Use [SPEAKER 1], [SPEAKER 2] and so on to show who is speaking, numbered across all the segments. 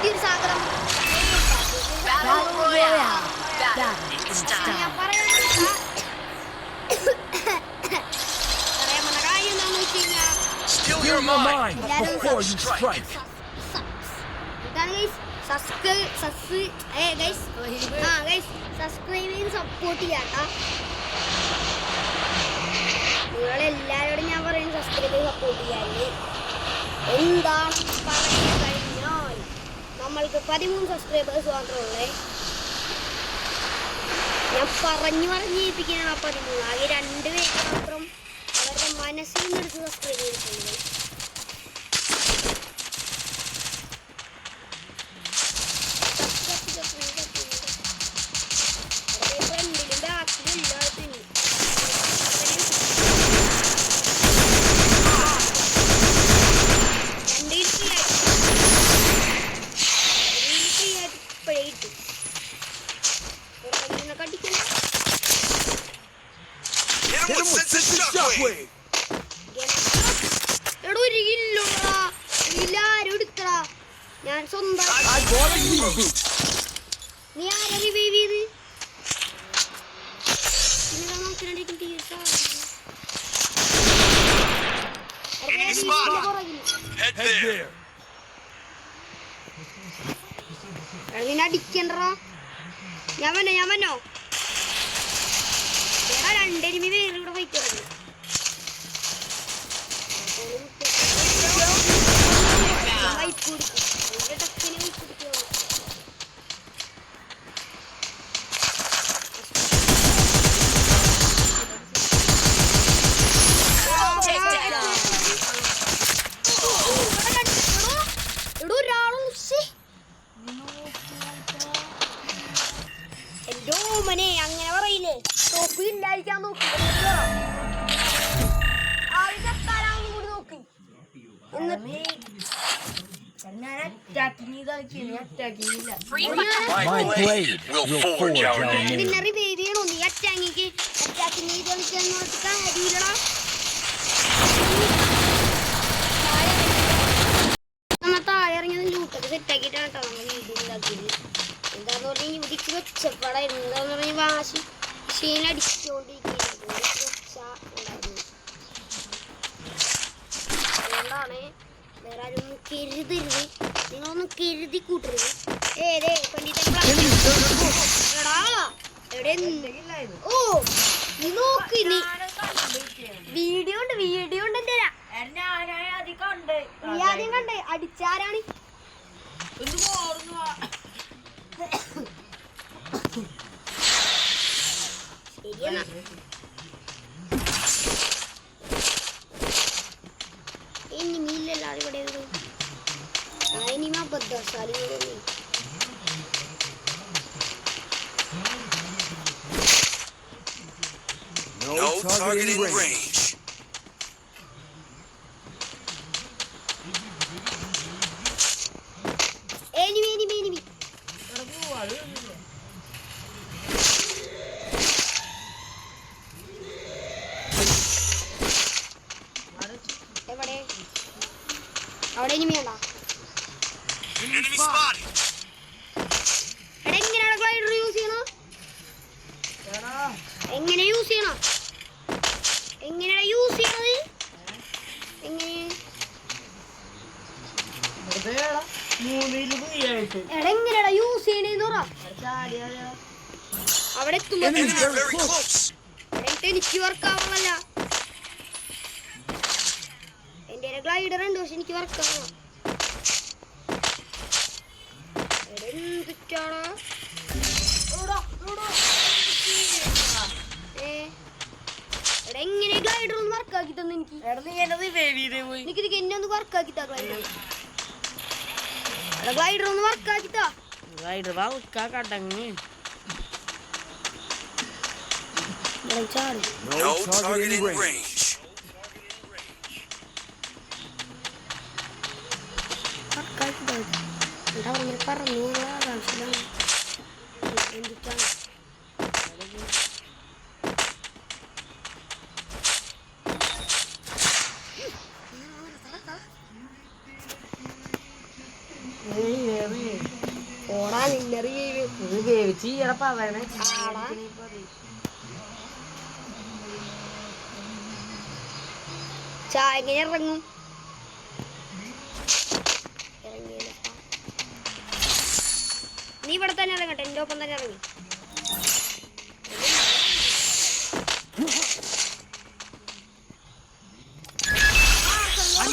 [SPEAKER 1] പുതിയൊരു സാഗരം. ഞാൻ പറയാൻ കാര്യം എന്താണെന്ന് വെച്ച് കഴിഞ്ഞാൽ സബ്സ്ക്രൈബ് ചെയ്ത് സപ്പോർട്ട് ചെയ്യാട്ടാ. നിങ്ങളെല്ലാവരോടും ഞാൻ പറയുന്നത് സബ്സ്ക്രൈബ് ചെയ്ത് സപ്പോർട്ട് ചെയ്യാല്ലേ. എന്താണ് പറഞ്ഞു കഴിഞ്ഞാൽ നമ്മൾക്ക് 13 സബ്സ്ക്രൈബേഴ്സ് മാത്രമുള്ളേ. ഞാൻ പറഞ്ഞേൽപ്പിക്കാനാണ് 13. ആകെ 2 പേര് മാത്രം അവരുടെ മനസ്സിൽ നിന്നെടുത്ത് സബ്സ്ക്രൈബ് ചെയ്തിട്ടുണ്ട്. ഫ്രണ്ടിലും ബാക്കിലും എല്ലാത്തിനും ഞാൻ സ്വന്തം നീ ആരെ റിവൈവ് ചെയ്ത് അടിക്കണ്ടോ? ഞാൻ വന്നോ 2 എനിമി വേറെ ഇവിടെ ഫൈറ്റ് തുടങ്ങി. എന്തോ മനെ അങ്ങനെ പറയില്ലേ. ടോപ്പ് ഇല്ലായിരിക്കാൻ നോക്കി കൂടി നോക്കി. താഴെ ഇറങ്ങിയത് ലൂട്ടൊക്കെ സെറ്റാക്കിയിട്ടാണ് കേട്ടോ നമ്മൾ വീഡിയോ ഉണ്ടാക്കിയത്. എന്താന്ന് പറഞ്ഞാൽ ഇവിടേക്ക് വെച്ചപ്പാടായിരുന്നു. എന്താന്ന് പറഞ്ഞാൽ വാശി ക്ഷീണടിച്ചുകൊണ്ടിരിക്കുന്നത് അതുകൊണ്ടാണ്. വേറെ ആരും കരുതരുത്, നിങ്ങളൊന്നും കരുതി കൂട്ടരുത്. എവിടെ ഓ നീ നോക്ക്, വീഡിയോ ഉണ്ട് എന്റെ നീ ആദ്യം കണ്ടേ അടിച്ചാരാണ്. ശരിയാണ്. എനിമിയില്ലല്ലോ ഇവിടെ. എനിമ ബദ്ധാശാലി.
[SPEAKER 2] No targeting range.
[SPEAKER 1] Enemy. അവിടെ എനിമി ഉണ്ടോ?
[SPEAKER 2] Enemy spotted.
[SPEAKER 1] എങ്ങനെയാണ് ഗ്ലൈഡർ യൂസ് ചെയ്യണം? എങ്ങനെ യൂസ് ചെയ്യണം? എങ്ങനെയാണ് യൂസ് ചെയ്യണത്? എങ്ങനെയാ യൂസ് ചെയ്യണേന്ന് പറ. അവിടെ എത്തുമ്പോ എനിക്ക് വർക്കാവണല്ല. എന്റെ ഗ്ലൈഡർ ഉണ്ട്, പക്ഷെ എനിക്ക് വർക്കാവണം. എന്തിട്ടാണോ എങ്ങനെ ഗ്ലൈഡർ ഒന്ന് വർക്കാക്കി തന്നെ എനിക്ക് എന്നെ ഒന്ന് വർക്കാക്കി ഗ്ലൈഡർ ഒന്ന് വർക്കാക്കിത്താ.
[SPEAKER 3] ഗ്ലൈഡർ വർക്കാക്കട്ടങ്ങ്
[SPEAKER 2] No targeting range.
[SPEAKER 1] പറഞ്ഞു എന്തിട്ടാണ് ഓടാ നിന്നെ റിവൈവ്
[SPEAKER 3] ഇത് വേവിച്ച് ചെയ്യണപ്പാ വേണേ
[SPEAKER 1] ആടാ. ചായ എങ്ങനെ ഇറങ്ങും? ഇറങ്ങിയില്ലപ്പാ. നീ ഇവിടെ തന്നെ ഇറങ്ങട്ടെ, എൻ്റെ ഒപ്പം തന്നെ ഇറങ്ങി.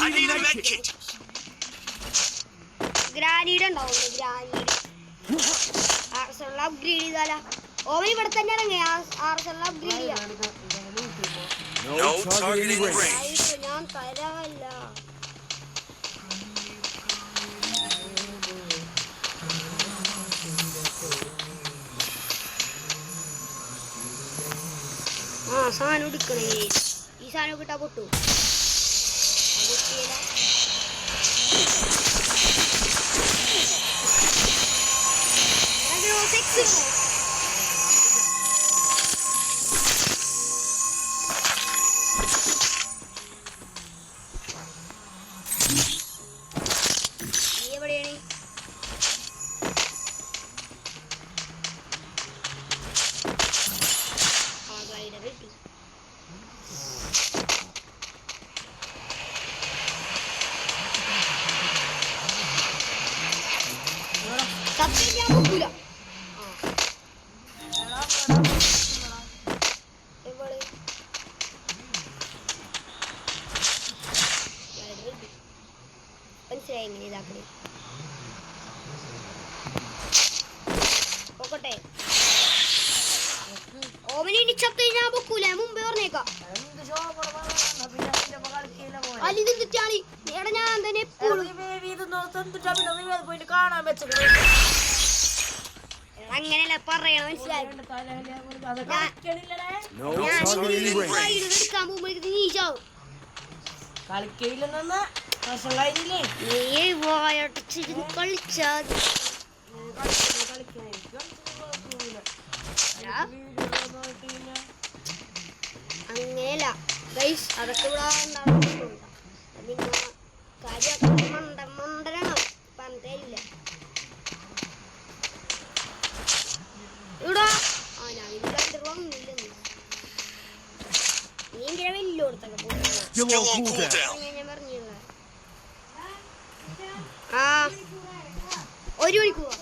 [SPEAKER 2] I need a med kit.
[SPEAKER 1] ഗ്രാനീഡ് ഉണ്ടാവുള്ളൂ, ഗ്രാനീഡ്. ആർസെണൽ അപ്ഗ്രേഡ് ചെയ്താല. ഓവൻ ഇവിടെ തന്നെ ഇറങ്ങി. ആർസെണൽ അപ്ഗ്രേഡ് ചെയ്യാം.
[SPEAKER 2] No targeting range.
[SPEAKER 1] ഞാൻ തരാമല്ല. സാധനം എടുക്കണേ. ഈ സാധനം കിട്ടാ പൊട്ടു. നീ എവിടെയാണ്? ഗ്ലൈഡർ കിട്ടി. സത്യം ഞാൻ നോക്കൂല. എവിടെ മനസ്സിലായി എങ്ങനെ ഇതാക്കണേ. നോക്കട്ടെ. ഓവന് ഇനി ചത്ത് ഞാൻ പൊക്കൂല, മുമ്പേ പറഞ്ഞേക്കാം. അല്ലിതെന്തിട്ടാണ് എടാ ഞാൻ തന്നെ എപ്പോഴും
[SPEAKER 3] കാണാൻ വെച്ചത്
[SPEAKER 1] അങ്ങനെയല്ല പറയണം, മനസ്സിലായി.
[SPEAKER 2] No targeting range.
[SPEAKER 1] എടുക്കാൻ പോകുമ്പോഴേക്ക് നീ ചാവും.
[SPEAKER 3] കളിക്കയില്ലെന്ന് വർഷം കഴിഞ്ഞില്ലേ
[SPEAKER 1] നീ വായടച്ചിരുന്ന് കളിച്ചാൽ അങ്ങനെയല്ല ഗൈസ്. അതൊക്കെ ഇവിടെ ഉണ്ടാവുന്നുണ്ട്. പിന്നെ കാര്യമൊക്കെ മണ്ടനാണ്, പറഞ്ഞില്ല ഇവിടെ. ഞാൻ ഇതിൽ വന്നില്ലെന്ന് നീ ഇങ്ങനെ വലിയ കൊടുത്തൊക്കെ
[SPEAKER 2] Still on cooldown.
[SPEAKER 1] ഞാൻ പറഞ്ഞില്ല. ആ 1 മണിക്കൂർ.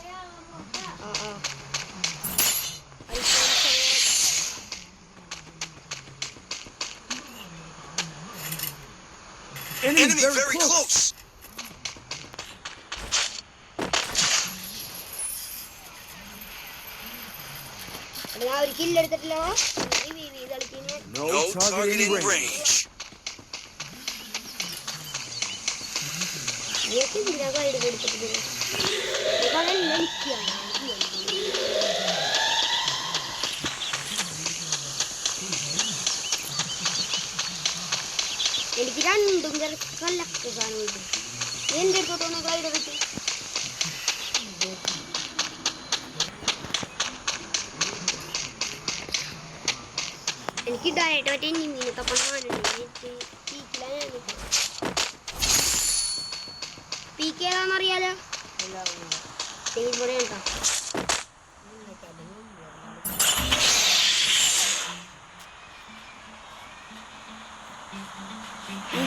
[SPEAKER 2] Enemy very close.
[SPEAKER 1] ഞാൻ ഒരു കില്ലെടുത്തിട്ടില്ലോ.
[SPEAKER 2] No targeting range.
[SPEAKER 1] ഇതിനാ കൈഡ് കൊടുത്തിട്ട് എനിക്ക് രണ്ടും കലക്ട് സാധനം കിട്ടും. എന്റെ അടുത്തോട്ടൊന്ന് കൈഡ് കിട്ടും. എനിക്ക് ഇടാനായിട്ട് മറ്റേ മീനെ തപ്പണം. പീക്ക് ഏതാണെന്നറിയാലോ. ഇവിടെ കേട്ടോ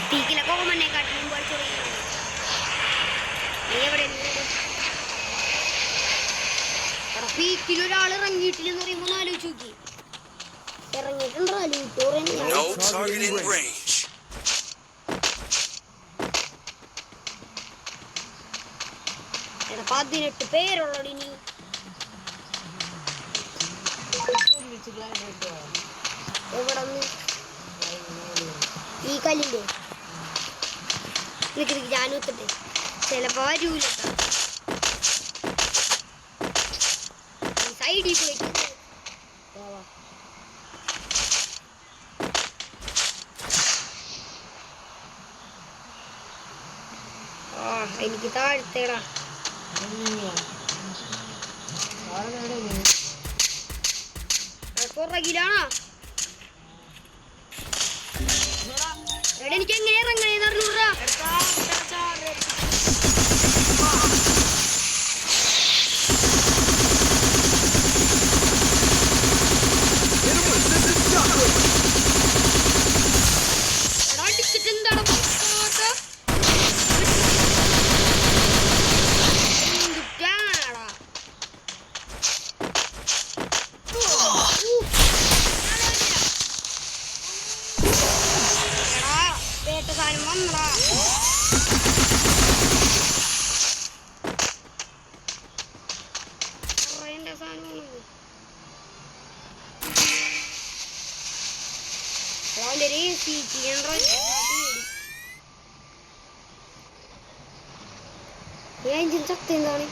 [SPEAKER 1] പീക്കിലൊക്കെ പോകുമ്പോഴേ കാട്ടിലും എവിടെ പീക്കിലൊരാൾ ഇറങ്ങിയിട്ടില്ലെന്ന് പറയുമ്പോൾ ആലോചിച്ച് നോക്കി. ഇറങ്ങിയിട്ടുണ്ടോ
[SPEAKER 2] No targeting range.
[SPEAKER 1] എടാ 18 പേരുള്ളടി നീ. എവിടെ ഈ കല്ലില്ലേ നിനക്ക് ഞാൻ ഒത്തിട്ടെ ചിലപ്പോ വരൂല. സൈഡിൽ പോയിട്ട് എനിക്ക് താഴ്ത്തേടാ. പുറകിലാണോ? എടാ എനിക്ക് എങ്ങനെ ഇറങ്ങണേന്ന് അറിഞ്ഞൂടാ. ഇവര് എഞ്ചിൻ ശക്തി എന്താണ്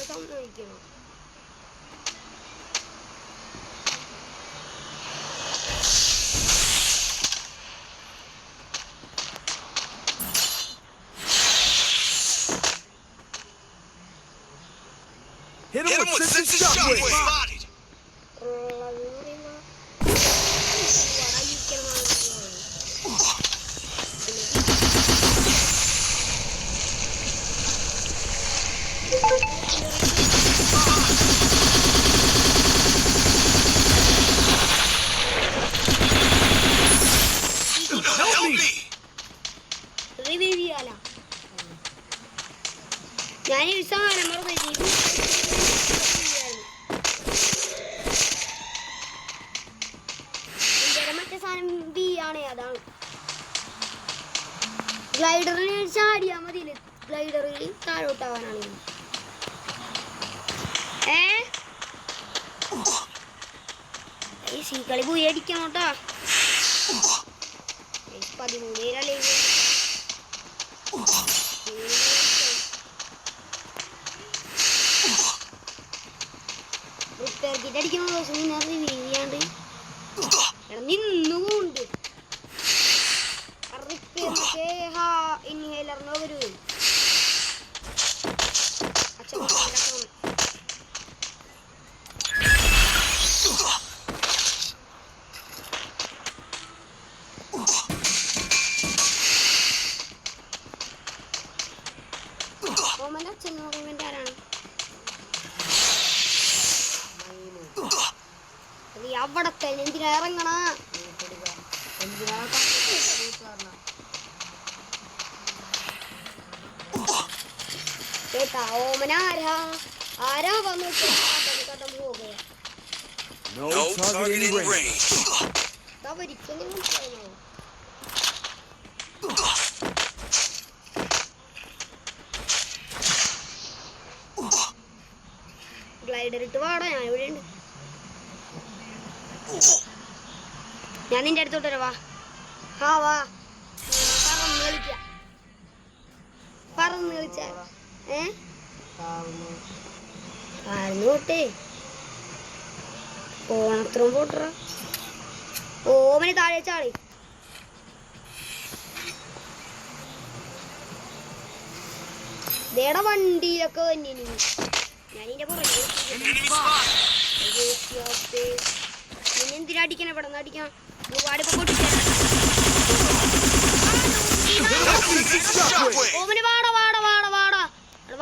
[SPEAKER 1] സമ്മതിക്കണം.
[SPEAKER 4] Hit him with Sensei Shockwave!
[SPEAKER 2] Spotted. Help me!
[SPEAKER 1] Revive ചെയ്യാല ഞാൻ ഈ സാധനം മറ്റേ സാധനം ബി ആണ് അതാണ് ഗ്ലൈഡറിന് ചാടിയാ മതി ഗ്ലൈഡറിൽ താഴോട്ടാവാനാണ് ഈ കളി പോയി അടിക്കണം കേട്ടാ 13 പേരല്ലേ അടിക്കുന്ന ദിവസം ചെയ്യാണ്ട് നിന്നുകൊണ്ട് ഇൻഹേലറിനോ വരൂ അച്ഛൻ പറയുമ്പോൾ ആരാണ് അവിടത്തെ എന്തിനാ ഇറങ്ങണ കേട്ടാ ഓമന ആരാ വന്നു പോകുക
[SPEAKER 2] No target in range.
[SPEAKER 1] Glider ഇട്ട് വാടാ ഞാൻ ഇവിടെ ഉണ്ട് ഞാൻ നിന്റെ അടുത്തോട്ട് വരാ വാ പറന്ന് കളിച്ച പറന്നോട്ടെ ഓണത്രയും പോട്ടറ ഓമന് താഴെ ചാടി ദേടെ വണ്ടിയിലൊക്കെ തന്നെ ഞാനിന്റെ പുറകെ എന്തിനാ അടിക്കണേ ഇവിടെ നിന്ന് അടിക്കാം ഓമന്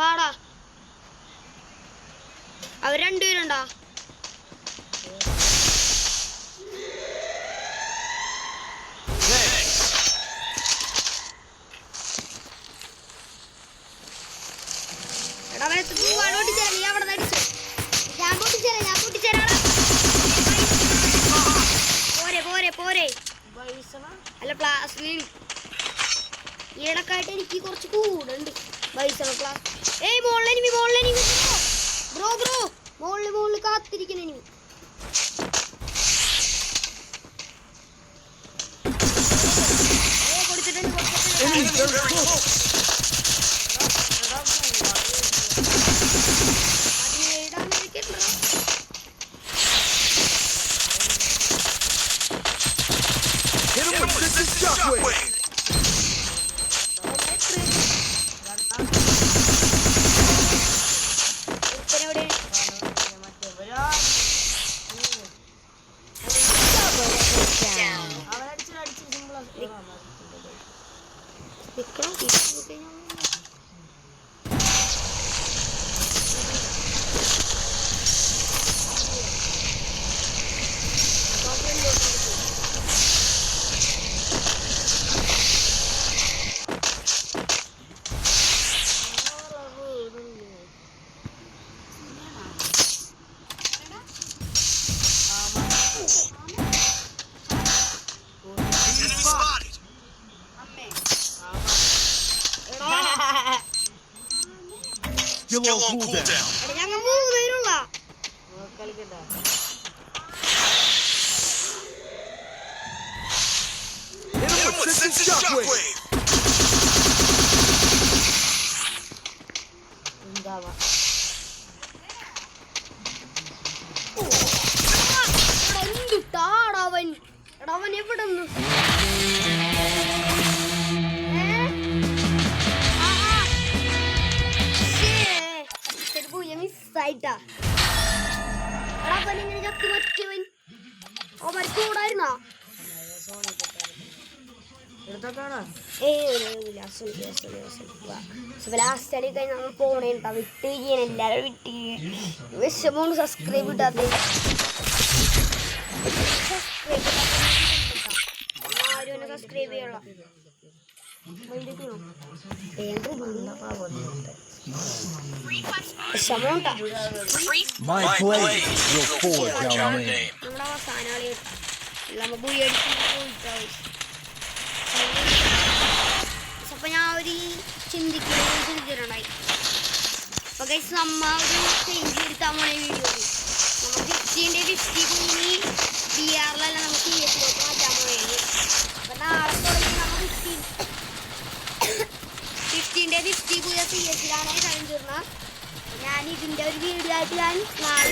[SPEAKER 1] വാടാ അവർ രണ്ടുപേരുണ്ടാ എടാ പൊട്ടിച്ചേരാ നീ അവിടെ അടിച്ചു ഞാൻ പൊട്ടിച്ചേരാ പോരെ അല്ല പ്ലാസ്റ്റിക് ഈടക്കായിട്ട് എനിക്ക് കുറച്ച് കൂടുണ്ട് ബൈസണ പ്ലാസ് ഏയ് മോളിലെനിമി ബ്രോ മോളില് കാത്തിരിക്കുന്ന enemy
[SPEAKER 4] Hit him with Sensei Shockwave! Still on cooldown.
[SPEAKER 1] ഞങ്ങൾ 3 പേരുള്ള
[SPEAKER 3] കളിക്കണ്ട
[SPEAKER 4] Instant shockwave.
[SPEAKER 3] എന്താവാ
[SPEAKER 1] എന്തുട്ടാടവൻ എടവൻ എവിടെ മിസ്സായിട്ടാ എടവൻ ഇങ്ങനെ ചത്തി പറ്റിയവൻ ഓ മരിക്കൂടായിരുന്നോ
[SPEAKER 3] എടുത്തോട്ടാണോ
[SPEAKER 1] ലാസ്റ്റ് കഴിഞ്ഞ് നമ്മൾ പോണേട്ടാ വിട്ട് ചെയ്യണം എല്ലാവരും വിട്ട് വിഷമോണ് സബ്സ്ക്രൈബ് ഇട്ടാത്ത ആരും എന്നെ സബ്സ്ക്രൈബ് ചെയ്യണം വിഷമോണ്ടാ
[SPEAKER 2] My blade will forge our name.
[SPEAKER 1] നമ്മുടെ അവസാന കളി നമ്മ ബുയി അടിച്ചു അപ്പൊ ഞാൻ ഒരു ചിന്തിച്ചിട്ടുണ്ടായി അപ്പൊ ഗൈസ് നമ്മ ഒരു ചേഞ്ച് എടുത്താൽ പോണ വീഡിയോയിൽ നമ്മൾ 50 കൂടി BR-ലല്ല നമുക്ക് CS-ലേക്ക് മാറ്റാൻ പോയത് അപ്പൊ നാളെ തുടങ്ങി നമ്മൾ 50 കൂടി CS-ലാണ് കഴിഞ്ഞിരുന്ന ഞാൻ ഇതിന്റെ ഒരു വീഡിയോ ആയിട്ട് ഞാൻ നാളെ